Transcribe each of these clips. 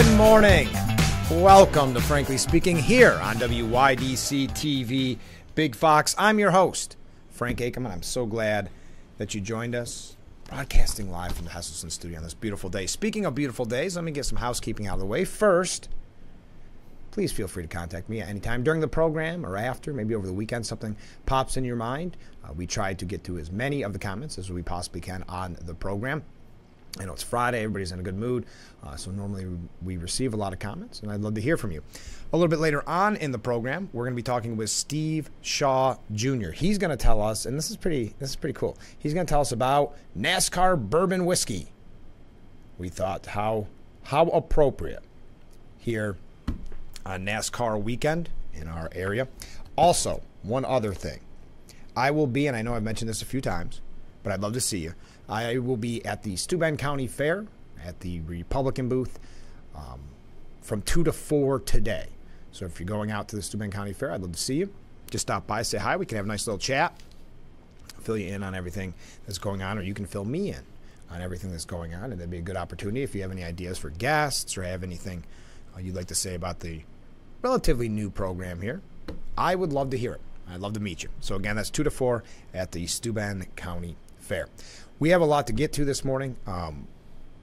Good morning. Welcome to Frankly Speaking here on WYDC TV Big Fox. I'm your host, Frank Ackerman. I'm so glad that you joined us, broadcasting live from the Hesselson studio on this beautiful day. Speaking of beautiful days, let me get some housekeeping out of the way. First, please feel free to contact me at any time during the program or after, maybe over the weekend, something pops in your mind. We try to get to as many of the comments as we possibly can on the program. I know it's Friday, everybody's in a good mood, so normally we receive a lot of comments, and I'd love to hear from you. A little bit later on in the program, we're going to be talking with Steve Shaw Jr. He's going to tell us, and this is pretty cool, he's going to tell us about NASCAR bourbon whiskey. We thought how appropriate here on NASCAR weekend in our area. Also, one other thing. I will be, and I know I've mentioned this a few times, but I'd love to see you. I will be at the Steuben County Fair at the Republican booth from 2 to 4 today. So if you're going out to the Steuben County Fair, I'd love to see you. Just stop by, say hi. We can have a nice little chat, fill you in on everything that's going on, or you can fill me in on everything that's going on, and that'd be a good opportunity if you have any ideas for guests or have anything you'd like to say about the relatively new program here. I would love to hear it. I'd love to meet you. So again, that's 2 to 4 at the Steuben County Fair. We have a lot to get to this morning.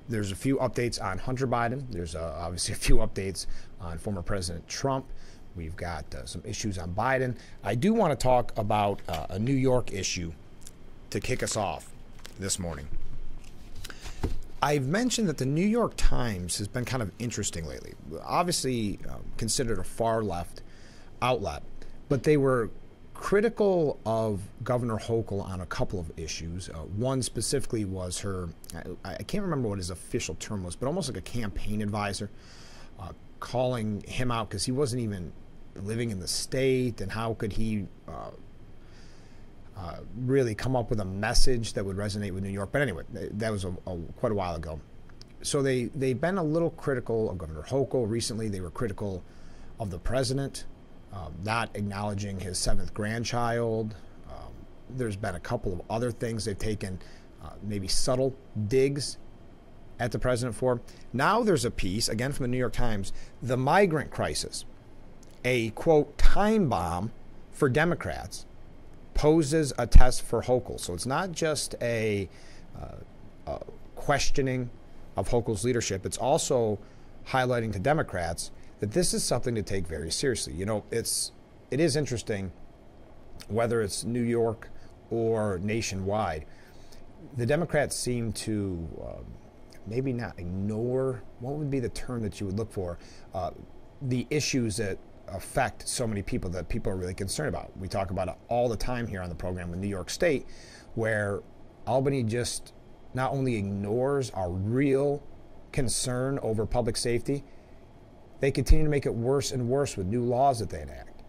There's a few updates on Hunter Biden. There's obviously a few updates on former President Trump. We've got some issues on Biden. I do want to talk about a New York issue to kick us off this morning. I've mentioned that the New York Times has been kind of interesting lately. Obviously considered a far left outlet, but they were critical of Governor Hochul on a couple of issues. One specifically was her, I can't remember what his official term was, but almost like a campaign advisor, calling him out because he wasn't even living in the state, and how could he really come up with a message that would resonate with New York. But anyway, that was quite a while ago. So they've been a little critical of Governor Hochul. Recently, they were critical of the president, not acknowledging his 7th grandchild. There's been a couple of other things they've taken, maybe subtle digs at the president for. Now there's a piece, again from the New York Times, the migrant crisis, a, quote, time bomb for Democrats, poses a test for Hochul. So it's not just a questioning of Hochul's leadership. It's also highlighting to Democrats that this is something to take very seriously. You know, it is interesting, whether it's New York or nationwide, the Democrats seem to maybe not ignore, what would be the term that you would look for, the issues that affect so many people that people are really concerned about. We talk about it all the time here on the program with New York State, where Albany just not only ignores our real concern over public safety, they continue to make it worse and worse with new laws that they enact.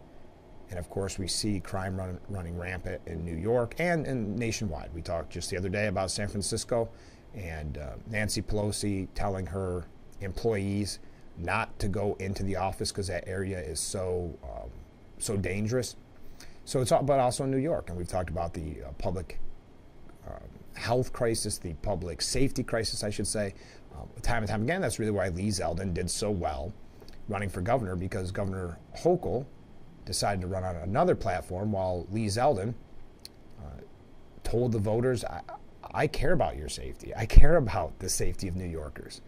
And of course, we see crime running rampant in New York and nationwide. We talked just the other day about San Francisco and Nancy Pelosi telling her employees not to go into the office because that area is so dangerous. So it's all, but also in New York, and we've talked about the public health crisis, the public safety crisis, I should say, time and time again. That's really why Lee Zeldin did so well running for governor, because Governor Hochul decided to run on another platform while Lee Zeldin told the voters, I care about your safety. I care about the safety of New Yorkers.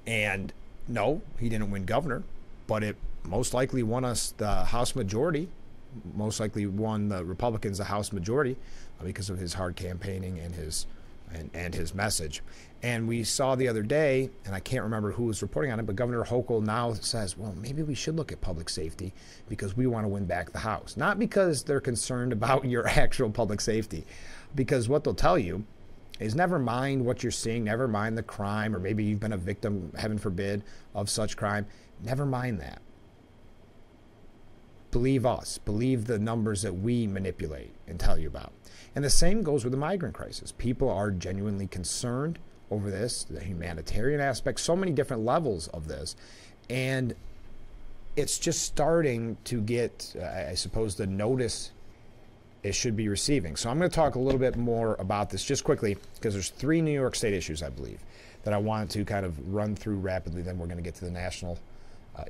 And no, he didn't win governor, but it most likely won us the House majority, most likely won the Republicans the House majority because of his hard campaigning and his message. And we saw the other day, and I can't remember who was reporting on it, but Governor Hochul now says, well, maybe we should look at public safety because we want to win back the House. Not because they're concerned about your actual public safety, because what they'll tell you is never mind what you're seeing, never mind the crime, or maybe you've been a victim, heaven forbid, of such crime. Never mind that. Believe us. Believe the numbers that we manipulate and tell you about. And the same goes with the migrant crisis. People are genuinely concerned over this, the humanitarian aspect, so many different levels of this. And it's just starting to get, I suppose, the notice it should be receiving. So I'm going to talk a little bit more about this just quickly, because there's 3 New York State issues, I believe. that I wanted to kind of run through rapidly. Then we're going to get to the national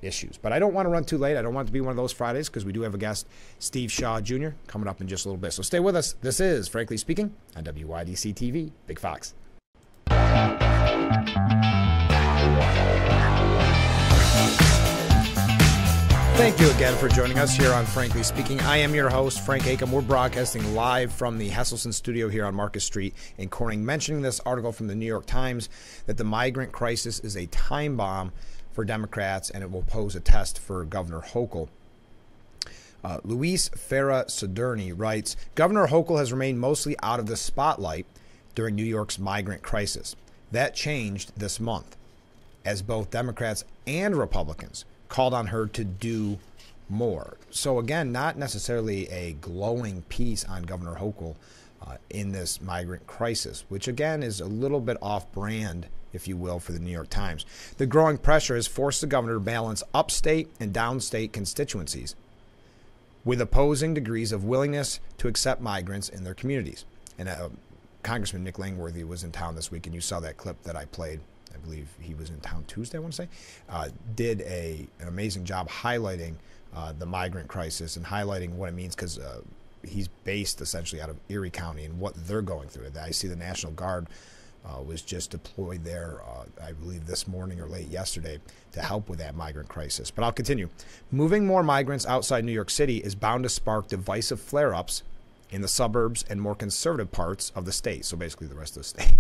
issues. But I don't want to run too late. I don't want it to be one of those Fridays because we do have a guest, Steve Shaw Jr., coming up in just a little bit. So stay with us. This is Frankly Speaking on WYDC TV, Big Fox. Thank you again for joining us here on Frankly Speaking. I am your host, Frank Acom. We're broadcasting live from the Hesselson studio here on Market Street in Corning, mentioning this article from the New York Times that the migrant crisis is a time bomb for Democrats and it will pose a test for Governor Hochul. Luis Farah Soderni writes, Governor Hochul has remained mostly out of the spotlight during New York's migrant crisis. That changed this month as both Democrats and Republicans called on her to do more. So again, not necessarily a glowing piece on Governor Hochul in this migrant crisis, which again is a little bit off-brand, if you will, for the New York Times. The growing pressure has forced the governor to balance upstate and downstate constituencies with opposing degrees of willingness to accept migrants in their communities. And Congressman Nick Langworthy was in town this week, and you saw that clip that I played. I believe he was in town Tuesday, I want to say, did an amazing job highlighting the migrant crisis and highlighting what it means because he's based essentially out of Erie County and what they're going through. I see the National Guard was just deployed there, I believe this morning or late yesterday, to help with that migrant crisis. But I'll continue. Moving more migrants outside New York City is bound to spark divisive flare-ups in the suburbs and more conservative parts of the state, so basically the rest of the state.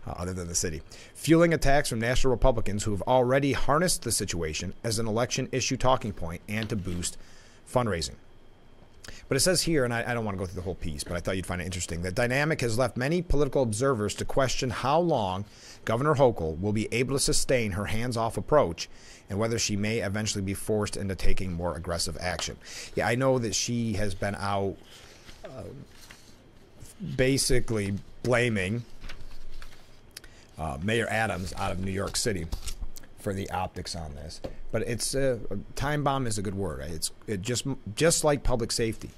Other than the city, fueling attacks from national Republicans who have already harnessed the situation as an election issue talking point and to boost fundraising. But it says here, and I don't want to go through the whole piece, but I thought you'd find it interesting, that dynamic has left many political observers to question how long Governor Hochul will be able to sustain her hands-off approach and whether she may eventually be forced into taking more aggressive action. Yeah, I know that she has been out basically blaming Mayor Adams out of New York City for the optics on this, but it's a time bomb is a good word. It just like public safety,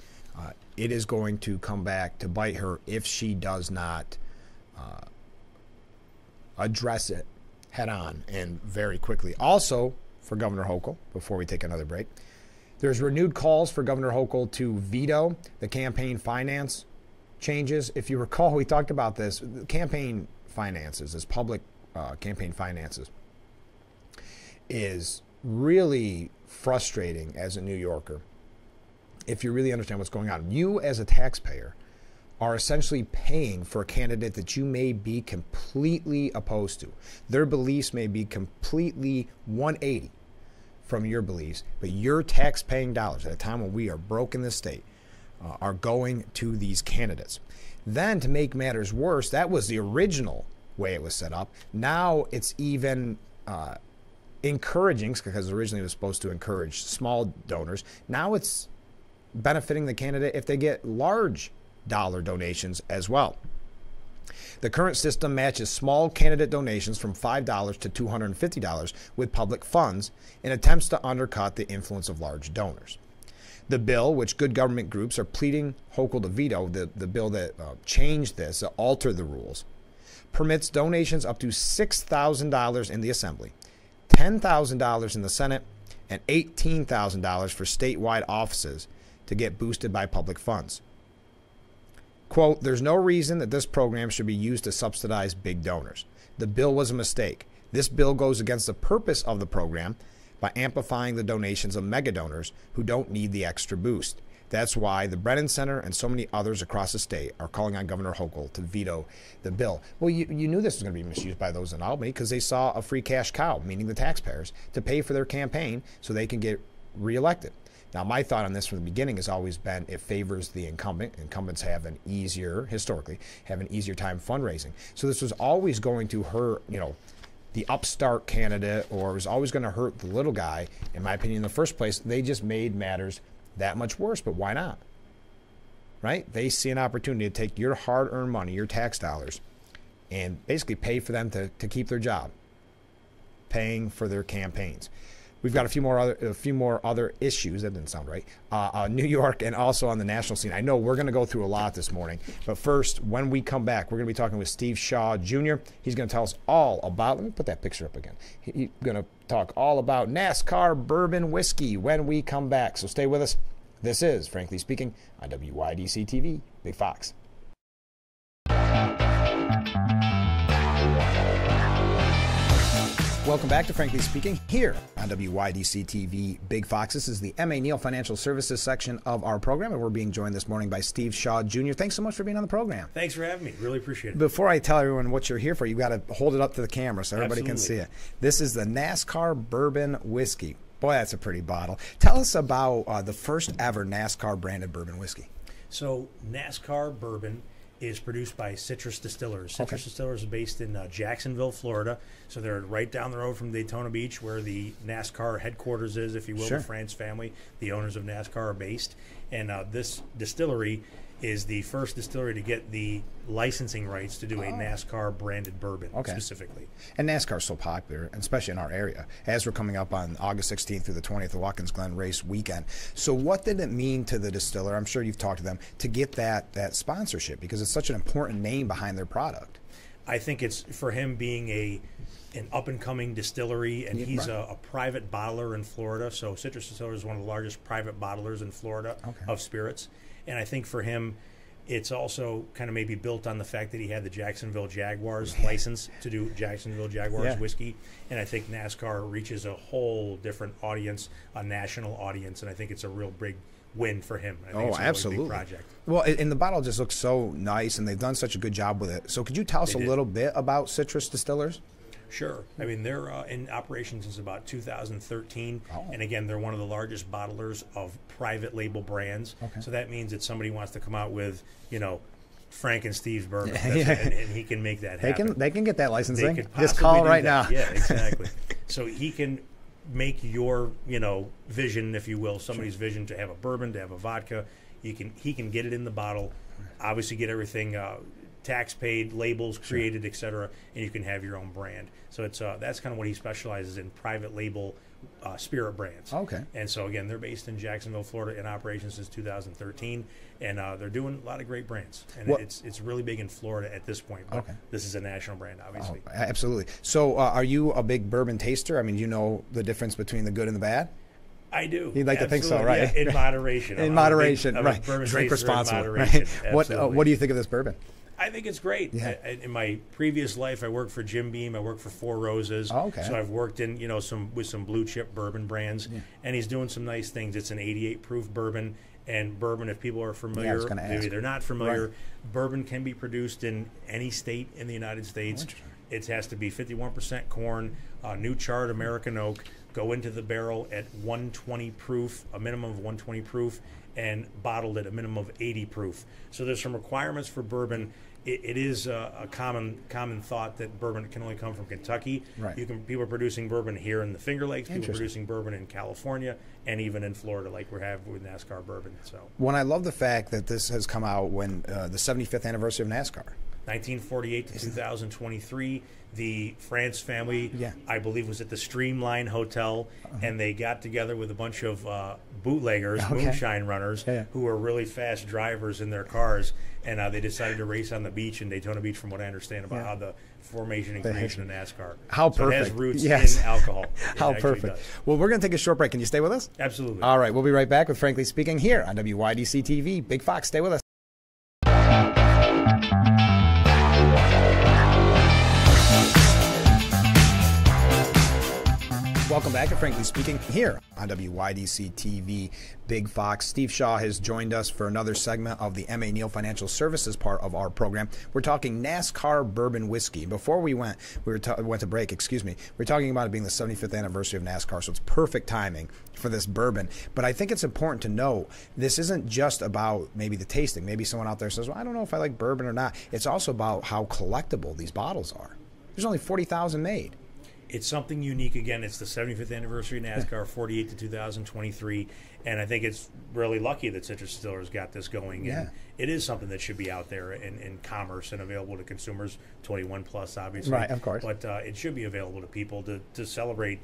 it is going to come back to bite her if she does not address it head on and very quickly. Also, for Governor Hochul, before we take another break, there's renewed calls for Governor Hochul to veto the campaign finance changes. If you recall, we talked about this. Campaign finances, as public campaign finances, is really frustrating as a New Yorker if you really understand what's going on. You as a taxpayer are essentially paying for a candidate that you may be completely opposed to. Their beliefs may be completely 180 from your beliefs, but your tax-paying dollars at a time when we are broke in this state are going to these candidates. Then, to make matters worse, that was the original way it was set up. Now it's even encouraging, because originally it was supposed to encourage small donors. Now it's benefiting the candidate if they get large dollar donations as well. The current system matches small candidate donations from $5 to $250 with public funds in attempts to undercut the influence of large donors. The bill, which good government groups are pleading Hochul to veto, the bill that changed this, altered the rules, permits donations up to $6,000 in the Assembly, $10,000 in the Senate, and $18,000 for statewide offices to get boosted by public funds. Quote, there's no reason that this program should be used to subsidize big donors. The bill was a mistake. This bill goes against the purpose of the program by amplifying the donations of mega donors who don't need the extra boost. That's why the Brennan Center and so many others across the state are calling on Governor Hochul to veto the bill. Well, you knew this was going to be misused by those in Albany because they saw a free cash cow, meaning the taxpayers, to pay for their campaign so they can get reelected. Now, my thought on this from the beginning has always been it favors the incumbent. Incumbents have an easier, historically, have an easier time fundraising. So this was always going to hurt, the upstart candidate, or it was always going to hurt the little guy. In my opinion, in the first place, they just made matters that much worse. But why not? Right? They see an opportunity to take your hard-earned money, your tax dollars, and basically pay for them to keep their job, paying for their campaigns. We've got a few more other issues. That didn't sound right. New York and also on the national scene. I know we're going to go through a lot this morning, but first, when we come back, we're going to be talking with Steve Shaw Jr. He's going to tell us all about. Let me put that picture up again. He's going to talk all about NASCAR bourbon whiskey when we come back. So stay with us. This is Frankly Speaking on WYDC TV, Big Fox. Welcome back to Frankly Speaking here on WYDC TV Big Fox. This is the M.A. Neal Financial Services section of our program, and we're being joined this morning by Steve Shaw Jr. Thanks so much for being on the program. Thanks for having me. Really appreciate it. Before I tell everyone what you're here for, you've got to hold it up to the camera so everybody can see it. This is the NASCAR Bourbon Whiskey. Boy, that's a pretty bottle. Tell us about the first ever NASCAR branded bourbon whiskey. So NASCAR Bourbon is produced by Citrus Distillers. Citrus Distillers is based in Jacksonville, Florida. So they're right down the road from Daytona Beach, where the NASCAR headquarters is, if you will. The France family, the owners of NASCAR, are based. And this distillery is the first distillery to get the licensing rights to do a NASCAR branded bourbon specifically. And NASCAR is so popular, especially in our area, as we're coming up on August 16th through the 20th, the Watkins Glen race weekend. So what did it mean to the distiller, I'm sure you've talked to them, to get that sponsorship? Because it's such an important name behind their product. I think it's for him being an up-and-coming distillery, and he's a private bottler in Florida. So Citrus Distillers is one of the largest private bottlers in Florida of spirits. And I think for him, it's also kind of maybe built on the fact that he had the Jacksonville Jaguars license to do Jacksonville Jaguars whiskey. And I think NASCAR reaches a whole different audience, a national audience, and I think it's a real big win for him. I think it's a really big project. Well, and the bottle just looks so nice, and they've done such a good job with it. So could you tell us a little bit about Citrus Distillers? Sure. I mean, they're in operation since about 2013. And again, they're one of the largest bottlers of private label brands. So that means that somebody wants to come out with, Frank and Steve's bourbon, and he can make that happen. They can get that licensing. Just call right now. Yeah, exactly. So he can make your, vision, if you will, somebody's vision to have a bourbon, to have a vodka. He can get it in the bottle, obviously get everything tax paid, labels created, etc., and you can have your own brand. So it's that's kind of what he specializes in, private label spirit brands. And so again, they're based in Jacksonville, Florida, in operation since 2013, and they're doing a lot of great brands. And it's really big in Florida at this point. But this is a national brand, obviously. Absolutely. So are you a big bourbon taster? I mean, do you know the difference between the good and the bad? I do. You'd like to think so, right? Yeah, in moderation. In moderation, right. Drink responsibly, right? What do you think of this bourbon? I think it's great. In my previous life, I worked for Jim Beam. I worked for Four Roses. So I've worked in with some blue chip bourbon brands, and he's doing some nice things. It's an 88 proof bourbon, and bourbon, if people are familiar, maybe they're not familiar, bourbon can be produced in any state in the United States. It has to be 51% corn, new charred American oak, go into the barrel at 120 proof, a minimum of 120 proof, and bottled at a minimum of 80 proof. So there's some requirements for bourbon. It is a common thought that bourbon can only come from Kentucky. People are producing bourbon here in the Finger Lakes. People are producing bourbon in California and even in Florida, like we have with NASCAR bourbon. So I love the fact that this has come out when the 75th anniversary of NASCAR. 1948 to 2023, the France family, I believe, was at the Streamline Hotel, and they got together with a bunch of bootleggers, moonshine runners, who were really fast drivers in their cars, and they decided to race on the beach in Daytona Beach, from what I understand about how the formation and creation of NASCAR. How perfect. So it has roots in alcohol. How perfect. Well, we're going to take a short break. Can you stay with us? Absolutely. All right, we'll be right back with Frankly Speaking here on WYDC TV. Big Fox, stay with us. Welcome back to Frankly Speaking here on WYDC TV Big Fox. Steve Shaw has joined us for another segment of the M.A. Neal Financial Services part of our program. We're talking NASCAR bourbon whiskey. Before we went to break, we're talking about it being the 75th anniversary of NASCAR, so it's perfect timing for this bourbon. But I think it's important to know this isn't just about maybe the tasting. Maybe someone out there says, well, I don't know if I like bourbon or not. It's also about how collectible these bottles are. There's only 40,000 made. It's something unique. Again, it's the 75th anniversary of NASCAR, 48 to 2023, and I think it's really lucky that Citrus Distillers got this going. And it is something that should be out there in commerce and available to consumers, 21 plus, obviously. Right, of course. But it should be available to people to celebrate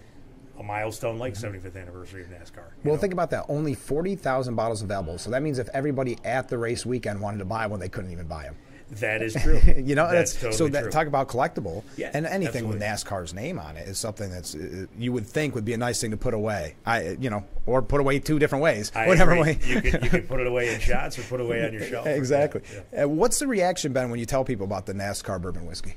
a milestone like 75th anniversary of NASCAR. Well, think about that. Only 40,000 bottles available. So that means if everybody at the race weekend wanted to buy one, they couldn't even buy them. That is true. That's totally true. Talk about collectible. Yeah, and anything absolutely. with NASCAR's name on it is something that's you would think would be a nice thing to put away. Or put away two different ways. Whatever way. You could put it away in shots or put it away on your shelf. Exactly. Yeah. What's the reaction been when you tell people about the NASCAR bourbon whiskey?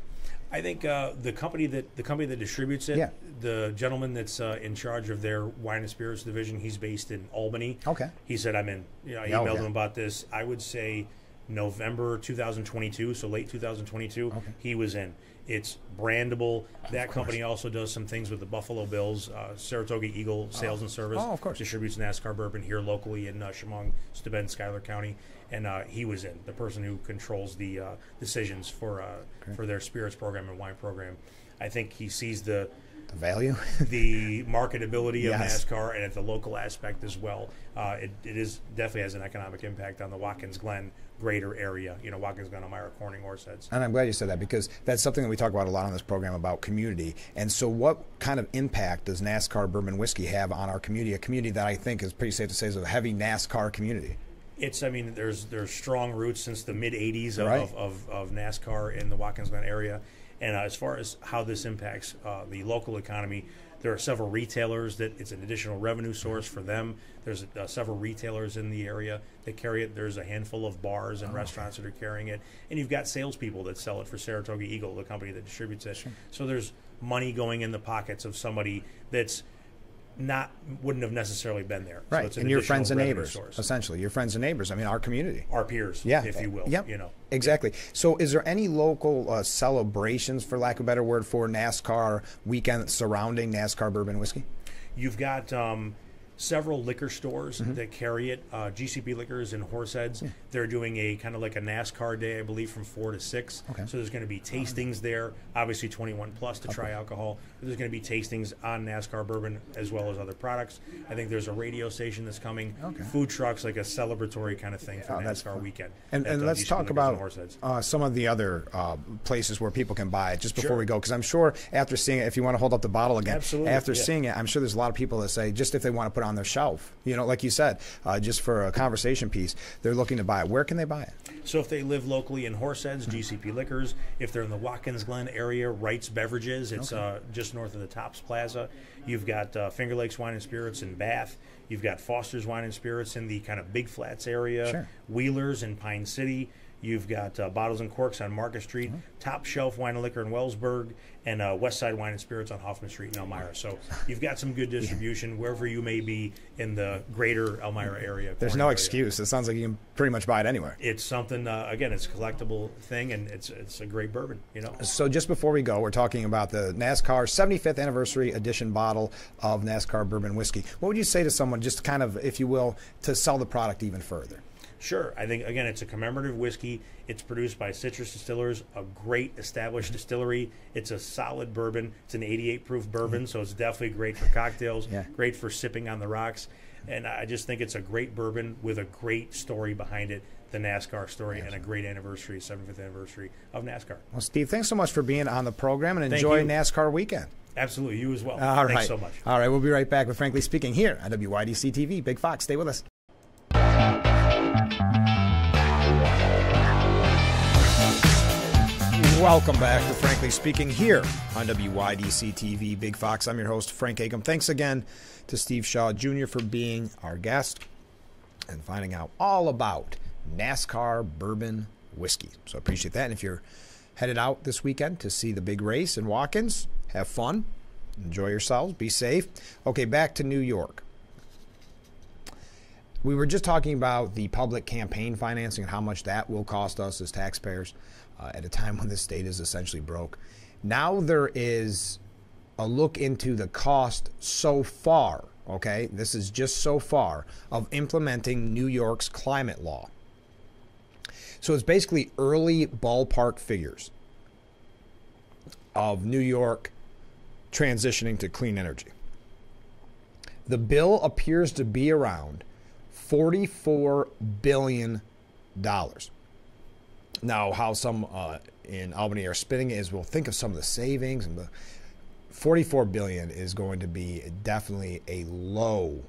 I think the company that distributes it, the gentleman that's in charge of their wine and spirits division, he's based in Albany. Okay. He said, I emailed him about this. I would say November 2022, so late 2022, he was in. It's brandable. That company also does some things with the Buffalo Bills. Saratoga Eagle Sales and Service distributes NASCAR bourbon here locally in Chemung, Steuben, Schuyler County. And he was in, the person who controls the decisions for their spirits program and wine program. I think he sees the value, the marketability of NASCAR, and at the local aspect as well. It is definitely has an economic impact on the Watkins Glen greater area. Watkins Glen, Elmira, Corning, Horseheads. And I'm glad you said that, because that's something that we talk about a lot on this program about community. And so what kind of impact does NASCAR bourbon whiskey have on our community? A community that I think is pretty safe to say is a heavy NASCAR community. There's strong roots since the mid '80s of NASCAR in the Watkins Glen area, and as far as how this impacts the local economy, there are several retailers that it's an additional revenue source for them. There's several retailers in the area that carry it. There's a handful of bars and restaurants that are carrying it, and you've got salespeople that sell it for Saratoga Eagle, the company that distributes it. Sure. So there's money going in the pockets of somebody that's wouldn't have necessarily been there. Right, So it's and your friends and neighbors, source. essentially. Your friends and neighbors, our community. Our peers, if you will. Yep, exactly. So is there any local celebrations, for lack of a better word, for NASCAR weekend surrounding NASCAR bourbon whiskey? You've got several liquor stores that carry it. GCP Liquors in Horseheads, they're doing a kind of like a NASCAR day, I believe, from 4 to 6. Okay. So there's going to be tastings there, obviously 21 plus to try alcohol. But there's going to be tastings on NASCAR bourbon as well as other products. I think there's a radio station that's coming, food trucks, like a celebratory kind of thing for NASCAR weekend. And let's talk about some of the other places where people can buy it just before we go, because I'm sure after seeing it, if you want to hold up the bottle again, after seeing it, I'm sure there's a lot of people that say, just if they want to put it on their shelf, like you said, just for a conversation piece, they're looking to buy it. Where can they buy it? So if they live locally in Horseheads, GCP Liquors. If they're in the Watkins Glen area, Wright's Beverages. It's just north of the Tops Plaza. You've got Finger Lakes Wine and Spirits in Bath. You've got Foster's Wine and Spirits in the kind of Big Flats area. Sure. Wheeler's in Pine City. You've got Bottles and Corks on Market Street, Top Shelf Wine and Liquor in Wellsburg, and West Side Wine and Spirits on Hoffman Street in Elmira. So you've got some good distribution wherever you may be in the greater Elmira area. There's no excuse. It sounds like you can pretty much buy it anywhere. It's something, again, it's a collectible thing, and it's a great bourbon, So just before we go, we're talking about the NASCAR 75th Anniversary Edition bottle of NASCAR bourbon whiskey. What would you say to someone, just kind of, if you will, to sell the product even further? Sure. I think, again, it's a commemorative whiskey. It's produced by Citrus Distillers, a great established distillery. It's a solid bourbon. It's an 88 proof bourbon, so it's definitely great for cocktails, great for sipping on the rocks. And I just think it's a great bourbon with a great story behind it, the NASCAR story, and a great anniversary, 75th anniversary of NASCAR. Well, Steve, thanks so much for being on the program, and enjoy NASCAR weekend. Absolutely. You as well. All right. Thanks so much. All right. We'll be right back with Frankly Speaking here on WYDC TV. Big Fox, stay with us. Welcome back to Frankly Speaking here on WYDC TV. Big Fox, I'm your host, Frank Acom. Thanks again to Steve Shaw Jr. for being our guest and finding out all about NASCAR bourbon whiskey. So I appreciate that. And if you're headed out this weekend to see the big race in Watkins, have fun, enjoy yourselves, be safe. Okay, back to New York. We were just talking about the public campaign financing and how much that will cost us as taxpayers at a time when the state is essentially broke. Now there is a look into the cost so far, okay, this is just so far, of implementing New York's climate law. So it's basically early ballpark figures of New York transitioning to clean energy. The bill appears to be around $44 billion. Now, how some in Albany are spinning it is, we'll think of some of the savings, and $44 billion is going to be definitely a low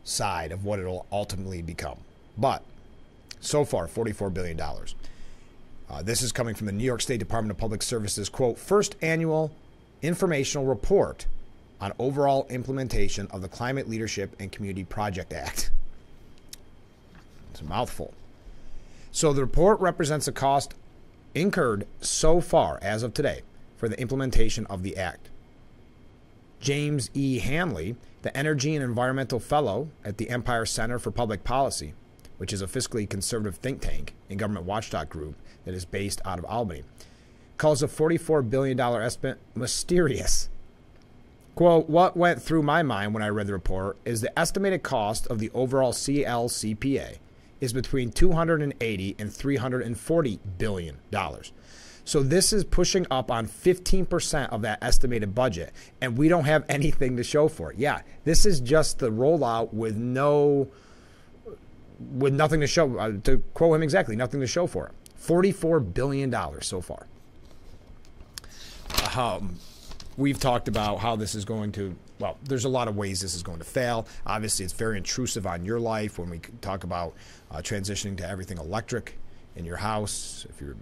side of what it'll ultimately become. But so far, $44 billion. This is coming from the New York State Department of Public Services, quote, first annual informational report on overall implementation of the Climate Leadership and Community Project Act. It's a mouthful. So the report represents the cost incurred so far, as of today, for the implementation of the act. James E. Hanley, the Energy and Environmental Fellow at the Empire Center for Public Policy, which is a fiscally conservative think tank and government watchdog group that is based out of Albany, calls the $44 billion estimate mysterious. Quote, what went through my mind when I read the report is the estimated cost of the overall CLCPA is between $280 and $340 billion. So this is pushing up on 15% of that estimated budget, and we don't have anything to show for it. Yeah, this is just the rollout with nothing to show. To quote him exactly, nothing to show for it. $44 billion so far. We've talked about how this is going to, well, there's a lot of ways this is going to fail. Obviously, it's very intrusive on your life when we talk about transitioning to everything electric in your house, if you're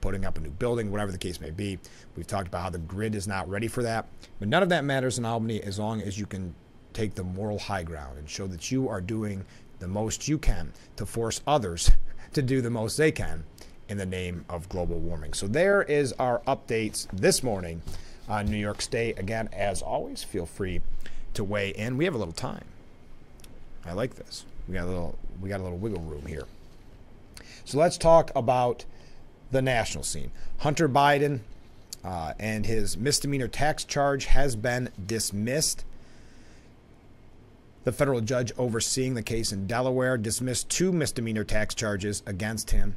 putting up a new building, whatever the case may be. We've talked about how the grid is not ready for that. But none of that matters in Albany as long as you can take the moral high ground and show that you are doing the most you can to force others to do the most they can in the name of global warming. So there is our updates this morning on New York State. Again, as always, feel free to weigh in. We have a little time. I like this. We got a little wiggle room here. So let's talk about the national scene. Hunter Biden and his misdemeanor tax charge has been dismissed. The federal judge overseeing the case in Delaware dismissed 2 misdemeanor tax charges against him,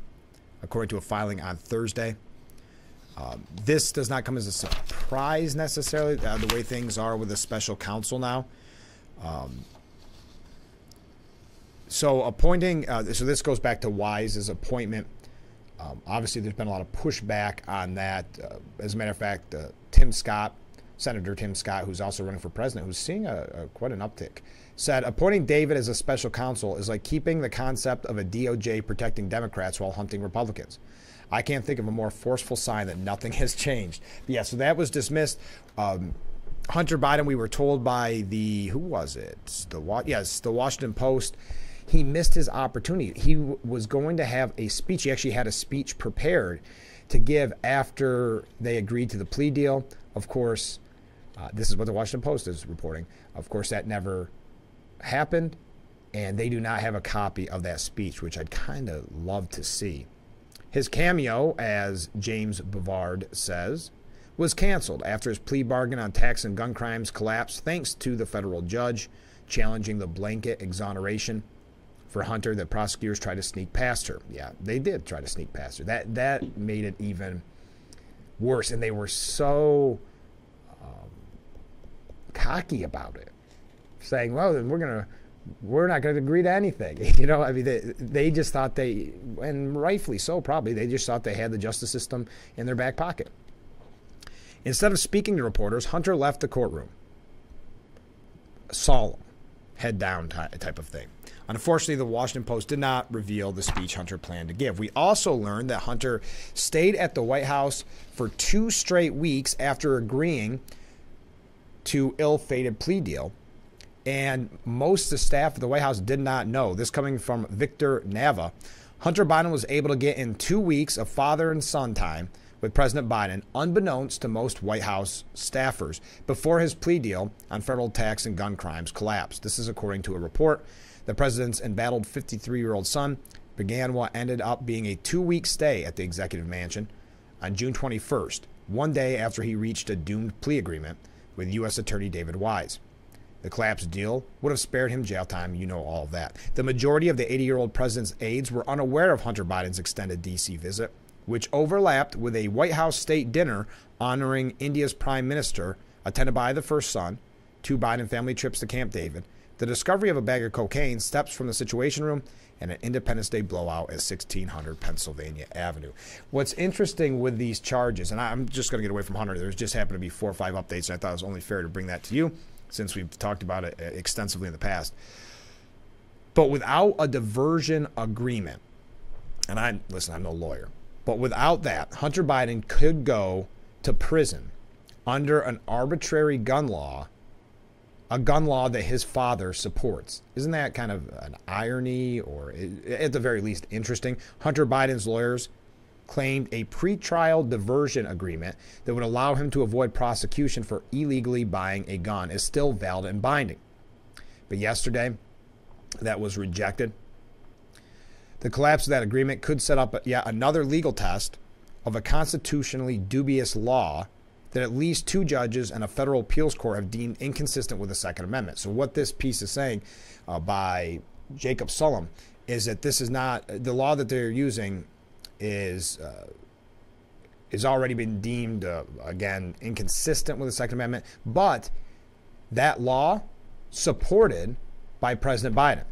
according to a filing on Thursday. This does not come as a surprise necessarily, the way things are with a special counsel now. So this goes back to Wise's appointment. Obviously, there's been a lot of pushback on that. As a matter of fact, Senator Tim Scott, who's also running for president, who's seeing quite an uptick, said appointing David as a special counsel is like keeping the concept of a DOJ protecting Democrats while hunting Republicans. I can't think of a more forceful sign that nothing has changed. But yeah, so that was dismissed. Hunter Biden, we were told by the Washington Post, he missed his opportunity. He was going to have a speech. He actually had a speech prepared to give after they agreed to the plea deal. Of course, this is what the Washington Post is reporting. Of course, that never happened, and they do not have a copy of that speech, which I'd kind of love to see. His cameo, as James Bovard says, was canceled after his plea bargain on tax and gun crimes collapsed thanks to the federal judge challenging the blanket exoneration for Hunter that prosecutors tried to sneak past her. Yeah, they did try to sneak past her. That made it even worse, and they were so cocky about it, saying, well, then we're not going to agree to anything. You know, I mean, they just thought and rightfully so probably, they just thought they had the justice system in their back pocket. Instead of speaking to reporters, Hunter left the courtroom. Solemn, head down type of thing. Unfortunately, the Washington Post did not reveal the speech Hunter planned to give. We also learned that Hunter stayed at the White House for 2 straight weeks after agreeing to ill-fated plea deal. And most of the staff at the White House did not know. This coming from Victor Nava. Hunter Biden was able to get in 2 weeks of father and son time with President Biden, unbeknownst to most White House staffers, before his plea deal on federal tax and gun crimes collapsed. This is according to a report. The president's embattled 53-year-old son began what ended up being a 2-week stay at the executive mansion on June 21st, one day after he reached a doomed plea agreement with U.S. Attorney David Wise. The collapsed deal would have spared him jail time. You know all of that. The majority of the 80-year-old president's aides were unaware of Hunter Biden's extended D.C. visit, which overlapped with a White House state dinner honoring India's prime minister, attended by the first son, 2 Biden family trips to Camp David, The discovery of a bag of cocaine, steps from the Situation Room, and an Independence Day blowout at 1600 Pennsylvania Avenue. What's interesting with these charges, and I'm just going to get away from Hunter, there's just happened to be 4 or 5 updates, and I thought it was only fair to bring that to you since we've talked about it extensively in the past. But without a diversion agreement, and I'm no lawyer, but without that, Hunter Biden could go to prison under an arbitrary gun law, a gun law that his father supports. Isn't that kind of an irony, or at the very least interesting? Hunter Biden's lawyers claimed a pretrial diversion agreement that would allow him to avoid prosecution for illegally buying a gun is still valid and binding. But yesterday, that was rejected. The collapse of that agreement could set up yet another legal test of a constitutionally dubious law that at least 2 judges and a federal appeals court have deemed inconsistent with the Second Amendment. So what this piece is saying by Jacob Sullum is that this is not, the law that they're using is already been deemed, again, inconsistent with the Second Amendment, but that law supported by President Biden.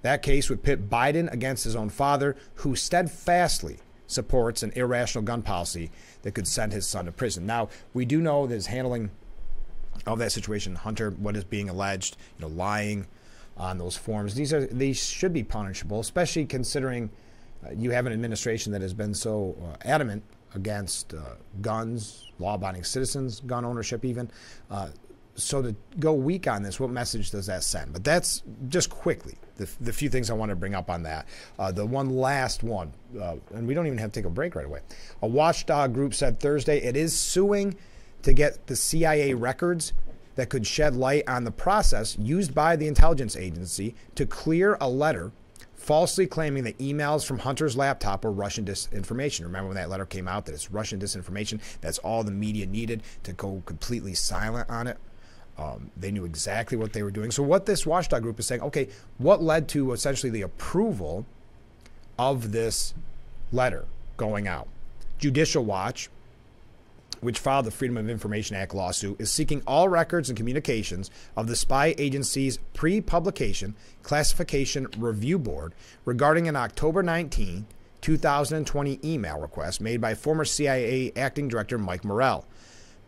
That case would pit Biden against his own father, who steadfastly supports an irrational gun policy that could send his son to prison. Now, we do know that his handling of that situation, Hunter, what is being alleged, lying on those forms, these should be punishable, especially considering you have an administration that has been so adamant against guns, law-abiding citizens, gun ownership even. So to go weak on this, what message does that send? But that's just quickly the few things I want to bring up on that. The one last one, and we don't even have to take a break right away. A watchdog group said Thursday it is suing to get the CIA records that could shed light on the process used by the intelligence agency to clear a letter falsely claiming that emails from Hunter's laptop were Russian disinformation. Remember when that letter came out that it's Russian disinformation? That's all the media needed to go completely silent on it. They knew exactly what they were doing. So what this watchdog group is saying, okay, what led to essentially the approval of this letter going out? Judicial Watch, which filed the Freedom of Information Act lawsuit, is seeking all records and communications of the spy agency's pre-publication classification review board regarding an October 19, 2020 email request made by former CIA acting director Mike Morell.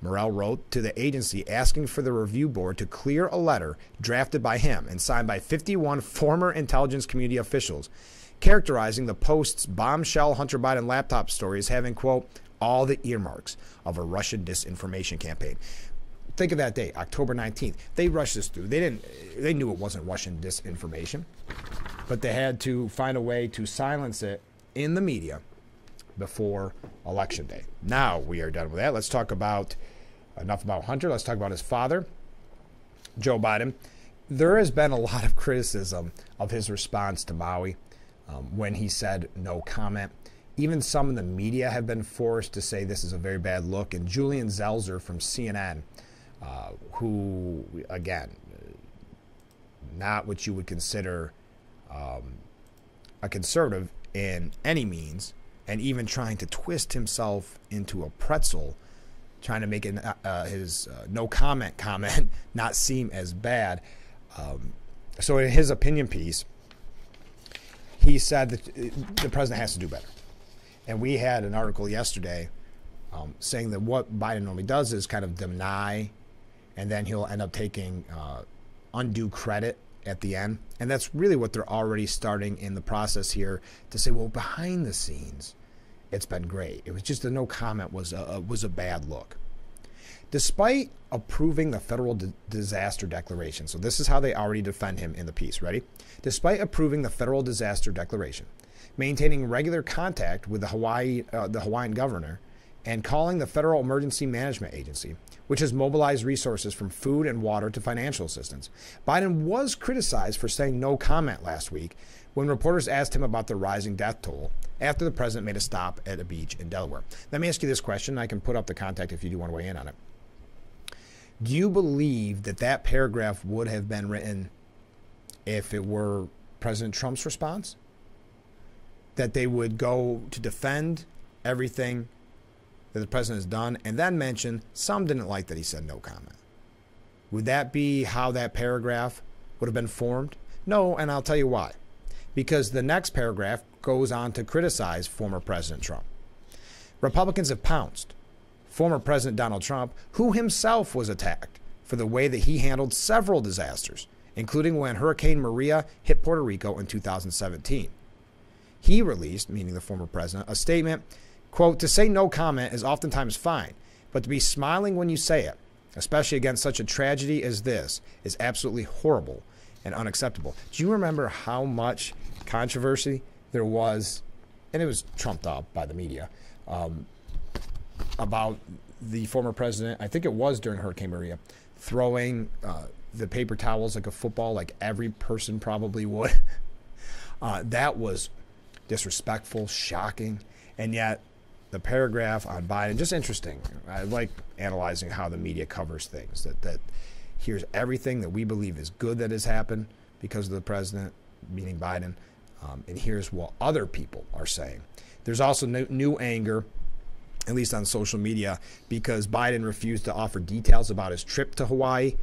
Morell wrote to the agency asking for the review board to clear a letter drafted by him and signed by 51 former intelligence community officials, characterizing the Post's bombshell Hunter Biden laptop story as having, quote, all the earmarks of a Russian disinformation campaign. Think of that day, October 19th. They rushed this through. They knew it wasn't Russian disinformation, but they had to find a way to silence it in the media before Election Day. Now we are done with that. Let's talk about enough about Hunter. Let's talk about his father, Joe Biden. There has been a lot of criticism of his response to Maui when he said no comment. Even some in the media have been forced to say this is a very bad look. And Julian Zelzer from CNN, who, again, not what you would consider a conservative in any means, and even trying to twist himself into a pretzel, trying to make his no comment not seem as bad. So in his opinion piece, he said that the president has to do better. And we had an article yesterday saying that what Biden normally does is kind of deny, and then he'll end up taking undue credit at the end. And that's really what they're already starting in the process here to say, well, behind the scenes, it's been great. It was just the no comment was a bad look. Despite approving the federal disaster declaration, so this is how they already defend him in the piece. Ready? Despite approving the federal disaster declaration, maintaining regular contact with the Hawaiian governor, and calling the Federal Emergency Management Agency, which has mobilized resources from food and water to financial assistance, Biden was criticized for saying no comment last week when reporters asked him about the rising death toll after the president made a stop at a beach in Delaware. Let me ask you this question. I can put up the contact if you do want to weigh in on it. Do you believe that that paragraph would have been written if it were President Trump's response? That they would go to defend everything that the president has done and then mention some didn't like that he said no comment? Would that be how that paragraph would have been formed? No, and I'll tell you why. Because the next paragraph goes on to criticize former President Trump. Republicans have pounced. Former President Donald Trump, who himself was attacked for the way that he handled several disasters, including when Hurricane Maria hit Puerto Rico in 2017. He released, meaning the former president, a statement, quote, "To say no comment is oftentimes fine, but to be smiling when you say it, especially against such a tragedy as this, is absolutely horrible and unacceptable." Do you remember how much controversy there was, and it was trumped up by the media, about the former president, I think it was during Hurricane Maria, throwing the paper towels like a football, like every person probably would. That was disrespectful, shocking, and yet the paragraph on Biden, just interesting. I like analyzing how the media covers things, that here's everything that we believe is good that has happened because of the president, meaning Biden, and here's what other people are saying. There's also new anger, at least on social media, because Biden refused to offer details about his trip to Hawaii.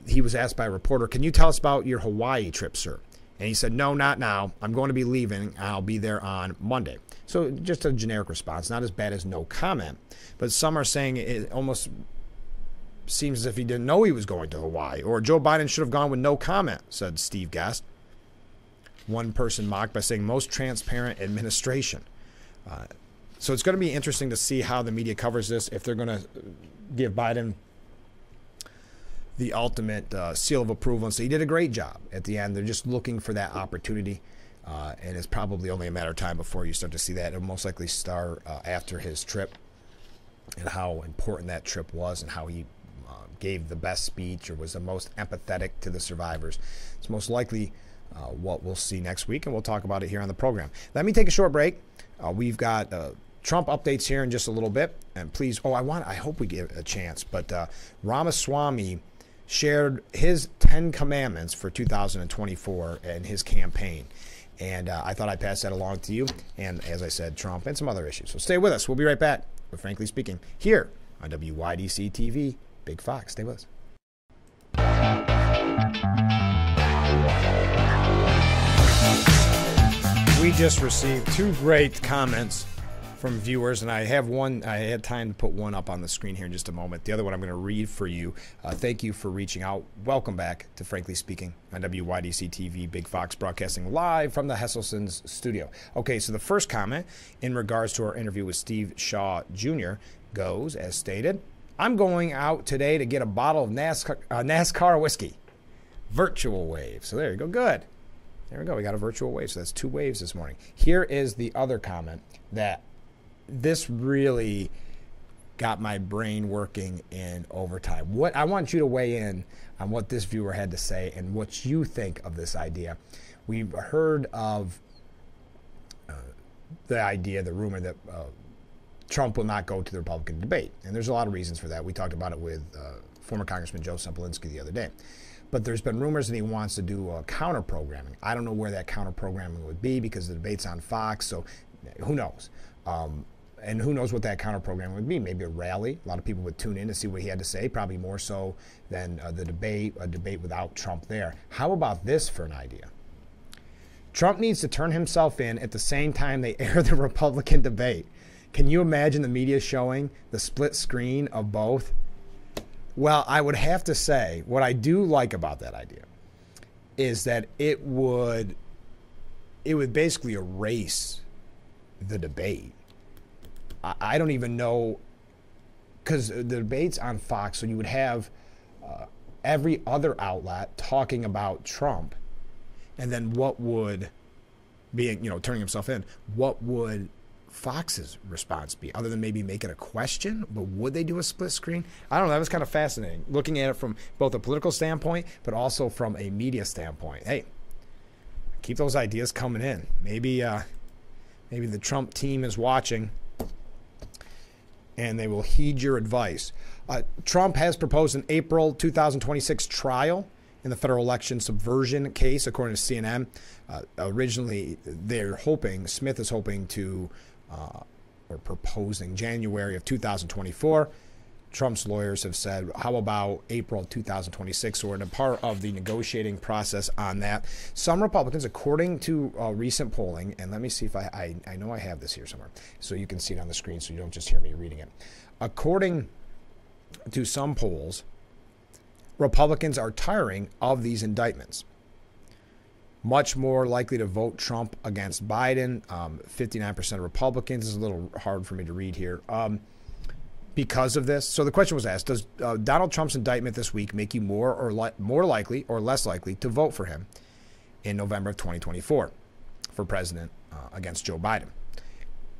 He was asked by a reporter, "Can you tell us about your Hawaii trip, sir?" And he said, "No, not now. I'm going to be leaving. I'll be there on Monday." So just a generic response, not as bad as no comment. But some are saying it almost seems as if he didn't know he was going to Hawaii, or Joe Biden should have gone with no comment, said Steve Guest. One person mocked by saying most transparent administration. So it's going to be interesting to see how the media covers this, if they're going to give Biden the ultimate seal of approval and say he did a great job at the end. They're just looking for that opportunity, and it's probably only a matter of time before you start to see that. It'll most likely start after his trip and how important that trip was and how he gave the best speech or was the most empathetic to the survivors. It's most likely what we'll see next week, and we'll talk about it here on the program. Let me take a short break. We've got Trump updates here in just a little bit, and please, I hope we give a chance, but Ramaswamy shared his 10 commandments for 2024 and his campaign, and I thought I'd pass that along to you, and as I said, Trump and some other issues. So stay with us. We'll be right back with Frankly Speaking here on WYDC TV, Big Fox. Stay with us. We just received 2 great comments from viewers, and I had time to put one up on the screen here in just a moment. The other one I'm going to read for you. Thank you for reaching out. Welcome back to Frankly Speaking on WYDC TV, Big Fox, broadcasting live from the Hesselson's studio. Okay, so the first comment in regards to our interview with Steve Shaw Jr. goes as stated, "I'm going out today to get a bottle of NASCAR whiskey. Virtual wave." So there you go. Good. There we go. We got a virtual wave. So that's 2 waves this morning. Here is the other comment that this really got my brain working in overtime. What I want you to weigh in on what this viewer had to say and what you think of this idea. We've heard of the idea, the rumor that Trump will not go to the Republican debate. And there's a lot of reasons for that. We talked about it with former Congressman Joe Semplinsky the other day. But there's been rumors that he wants to do counter-programming. I don't know where that counter-programming would be because the debate's on Fox, so who knows? And who knows what that counter-programming would be? Maybe a rally. A lot of people would tune in to see what he had to say, probably more so than a debate without Trump there. How about this for an idea? Trump needs to turn himself in at the same time they air the Republican debate. Can you imagine the media showing the split screen of both? Well, I would have to say what I do like about that idea is that it would basically erase the debate. I don't even know, because the debate's on Fox, so you would have every other outlet talking about Trump, and then what would be, turning himself in, what would Fox's response be, other than maybe making a question? But would they do a split screen? I don't know. That was kind of fascinating, looking at it from both a political standpoint, but also from a media standpoint. Hey, keep those ideas coming in. Maybe the Trump team is watching, and they will heed your advice. Trump has proposed an April 2026 trial in the federal election subversion case, according to CNN. Originally, Smith is hoping to, or proposing January of 2024. Trump's lawyers have said, how about April 2026? So we're in a part of the negotiating process on that. Some Republicans, according to recent polling, and let me see if I know I have this here somewhere, so you can see it on the screen so you don't just hear me reading it. According to some polls, Republicans are tiring of these indictments. Much more likely to vote Trump against Biden. 59% of Republicans. This is a little hard for me to read here. Because of this. So the question was asked, does Donald Trump's indictment this week make you more likely or less likely to vote for him in November of 2024 for president against Joe Biden?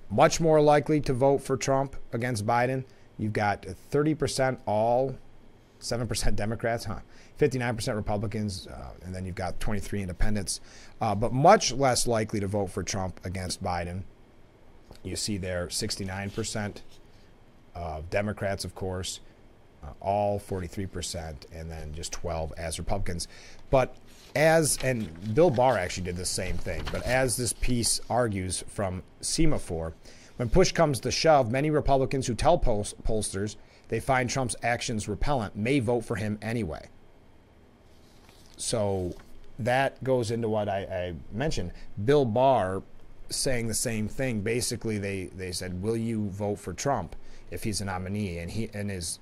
Much more likely to vote for Trump against Biden. You've got 30% all, 7% Democrats, 59% Republicans, and then you've got 23 independents. But much less likely to vote for Trump against Biden. You see there 69% Democrats, of course, all 43%, and then just 12 as Republicans. But and Bill Barr actually did the same thing, but as this piece argues from Semaphore, when push comes to shove, many Republicans who tell pollsters they find Trump's actions repellent may vote for him anyway. So that goes into what I mentioned. Bill Barr saying the same thing. Basically, they said, will you vote for Trump if he's a nominee? And his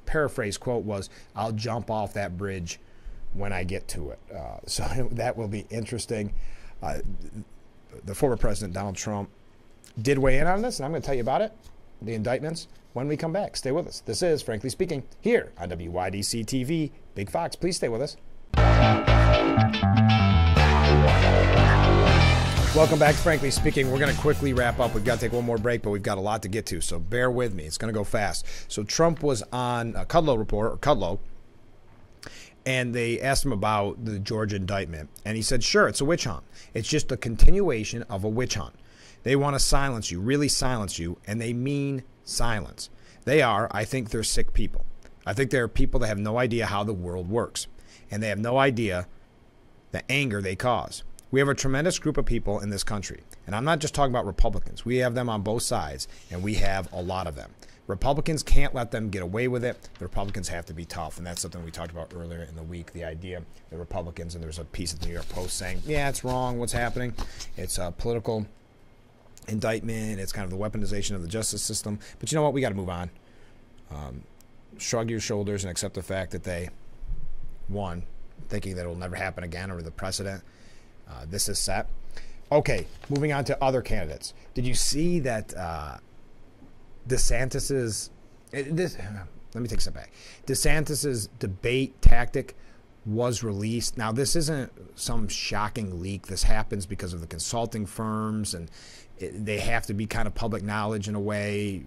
paraphrase quote was, I'll jump off that bridge when I get to it. So that will be interesting. The former president, Donald Trump, did weigh in on this, and I'm going to tell you about it, the indictments, when we come back. Stay with us. This is Frankly Speaking here on WYDC TV. Big Fox, please stay with us. Welcome back to Frankly Speaking. We're going to quickly wrap up. We've got to take one more break, but we've got a lot to get to, so bear with me. It's going to go fast. So Trump was on Kudlow Report, or Kudlow, and they asked him about the Georgia indictment, and he said, sure, it's a witch hunt. It's just a continuation of a witch hunt. They want to silence you, really silence you, and they mean silence. I think they're sick people. I think they're people that have no idea how the world works, and they have no idea the anger they cause. We have a tremendous group of people in this country, and I'm not just talking about Republicans. We have them on both sides, and we have a lot of them. Republicans can't let them get away with it. The Republicans have to be tough, and that's something we talked about earlier in the week, the idea the Republicans, and there's a piece of the New York Post saying, yeah, it's wrong what's happening. It's a political indictment. It's kind of the weaponization of the justice system. But you know what? We got to move on. Shrug your shoulders and accept the fact that they won, thinking that it will never happen again, or the precedent. This is set. Okay, moving on to other candidates. Did you see that DeSantis's let me take a step back. DeSantis's debate tactic was released. Now, this isn't some shocking leak. This happens because of the consulting firms, and they have to be kind of public knowledge in a way.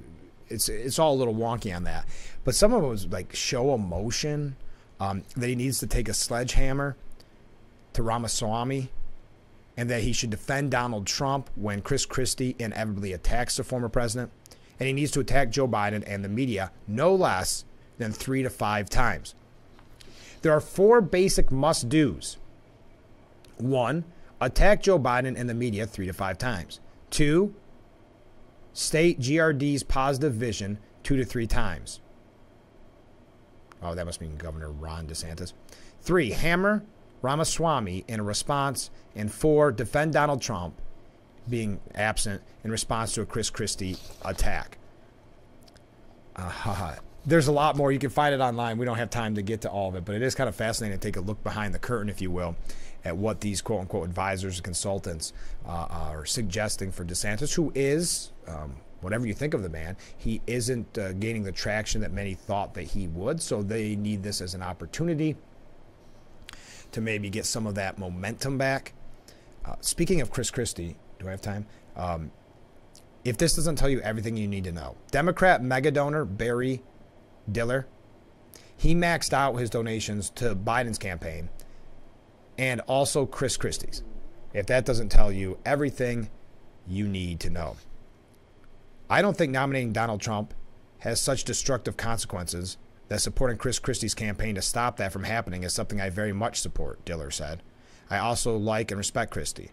It's all a little wonky on that. But some of it was like show emotion, that he needs to take a sledgehammer to Ramaswamy, and that he should defend Donald Trump when Chris Christie inevitably attacks the former president. And he needs to attack Joe Biden and the media no less than 3 to 5 times. There are 4 basic must-dos. 1, attack Joe Biden and the media 3 to 5 times. 2, state GRD's positive vision 2 to 3 times. Oh, that must mean Governor Ron DeSantis. 3, hammer Ramaswamy in a response. And 4, defend Donald Trump being absent in response to a Chris Christie attack. There's a lot more. You can find it online. We don't have time to get to all of it, but it is kind of fascinating to take a look behind the curtain, if you will, at what these quote-unquote advisors and consultants are suggesting for DeSantis, who is, whatever you think of the man, he isn't gaining the traction that many thought that he would, so they need this as an opportunity to maybe get some of that momentum back. Speaking of Chris Christie, do I have time? If this doesn't tell you everything you need to know, Democrat mega donor Barry Diller, he maxed out his donations to Biden's campaign and also Chris Christie's. If that doesn't tell you everything you need to know. I don't think nominating Donald Trump has such destructive consequences that supporting Chris Christie's campaign to stop that from happening is something I very much support, Diller said. I also like and respect Christie.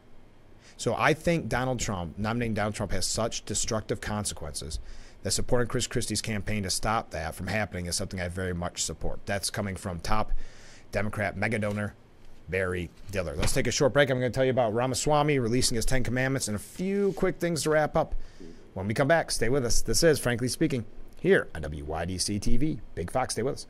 So I think nominating Donald Trump has such destructive consequences that supporting Chris Christie's campaign to stop that from happening is something I very much support. That's coming from top Democrat mega donor Barry Diller. Let's take a short break. I'm going to tell you about Ramaswamy releasing his 10 Commandments and a few quick things to wrap up. When we come back, stay with us. This is Frankly Speaking here on WYDC TV. Big Fox, stay with us.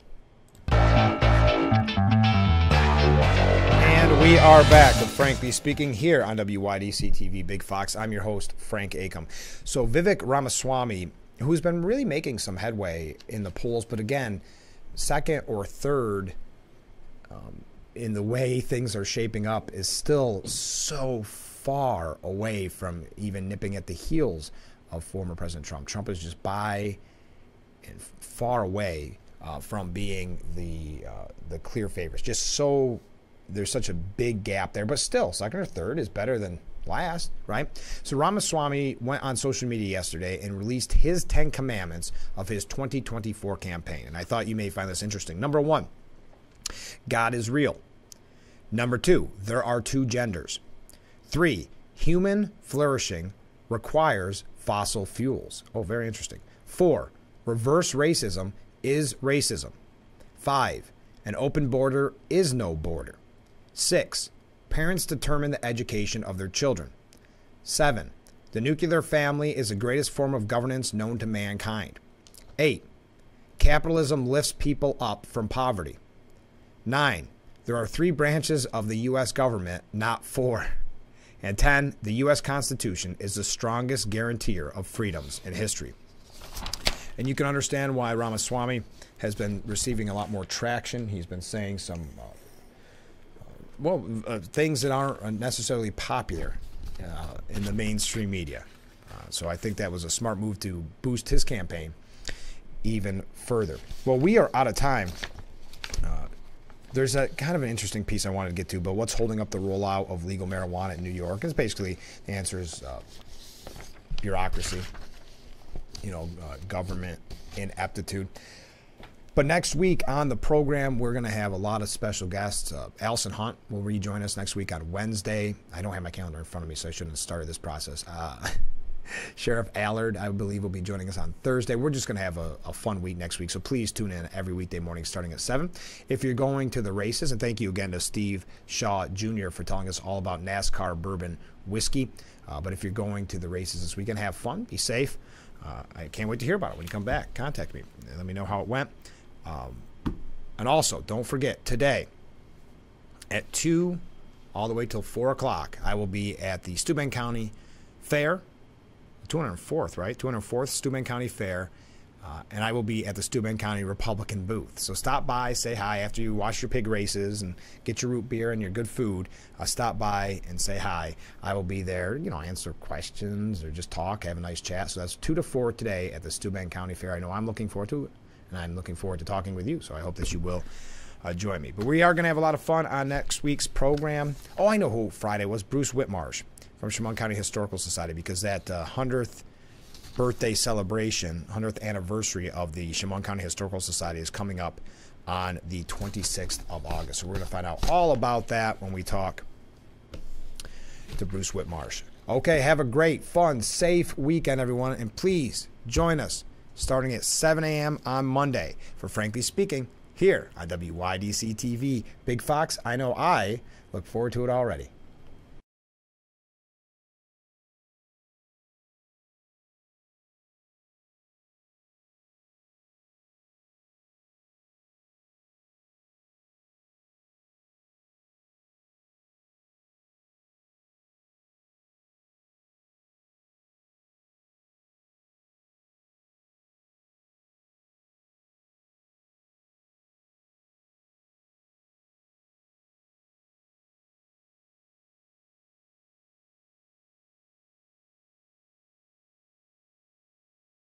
And we are back with Frankly Speaking here on WYDC TV, Big Fox. I'm your host, Frank Acom. So Vivek Ramaswamy, who's been really making some headway in the polls, but again, second or third in the way things are shaping up, is still so far away from even nipping at the heels of former President Trump. Trump is just by and far away from being the clear favorites. Just so there's such a big gap there, but still, second or third is better than last, right? So Ramaswamy went on social media yesterday and released his 10 Commandments of his 2024 campaign. And I thought you may find this interesting. Number 1, God is real. Number 2, there are 2 genders. 3, human flourishing requires fossil fuels. Oh, very interesting. 4, reverse racism is racism. 5, an open border is no border. 6, parents determine the education of their children. 7, the nuclear family is the greatest form of governance known to mankind. 8, capitalism lifts people up from poverty. 9, there are 3 branches of the U.S. government, not 4. And 10, the U.S. Constitution is the strongest guarantor of freedoms in history. And you can understand why Ramaswamy has been receiving a lot more traction. He's been saying some, things that aren't necessarily popular in the mainstream media. So I think that was a smart move to boost his campaign even further. Well, we are out of time. There's a kind of an interesting piece I wanted to get to, but what's holding up the rollout of legal marijuana in New York? Is basically the answer is bureaucracy, government ineptitude. But next week on the program, we're going to have a lot of special guests. Allison Hunt will rejoin us next week on Wednesday. I don't have my calendar in front of me, so I shouldn't have started this process. Sheriff Allard, I believe, will be joining us on Thursday. We're just going to have a fun week next week, so please tune in every weekday morning starting at 7. If you're going to the races, and thank you again to Steve Shaw Jr. for telling us all about NASCAR bourbon whiskey. But if you're going to the races this weekend, have fun, be safe. I can't wait to hear about it when you come back. Contact me. Let me know how it went. And also, don't forget, today at 2 all the way till 4 o'clock, I will be at the Steuben County Fair. 204th, right? 204th Steuben County Fair. And I will be at the Steuben County Republican booth. So stop by, say hi after you watch your pig races and get your root beer and your good food. Stop by and say hi. I will be there, answer questions or just talk, have a nice chat. So that's 2 to 4 today at the Steuben County Fair. I know I'm looking forward to it, and I'm looking forward to talking with you. So I hope that you will join me. But we are going to have a lot of fun on next week's program. Oh, I know who Friday was. Bruce Whitmarsh from Chemung County Historical Society, because that 100th birthday celebration, 100th anniversary of the Chemung County Historical Society is coming up on the 26th of August. So we're going to find out all about that when we talk to Bruce Whitmarsh. Okay, have a great, fun, safe weekend, everyone, and please join us starting at 7 a.m. on Monday for Frankly Speaking here on WYDC TV. Big Fox, I know I look forward to it already.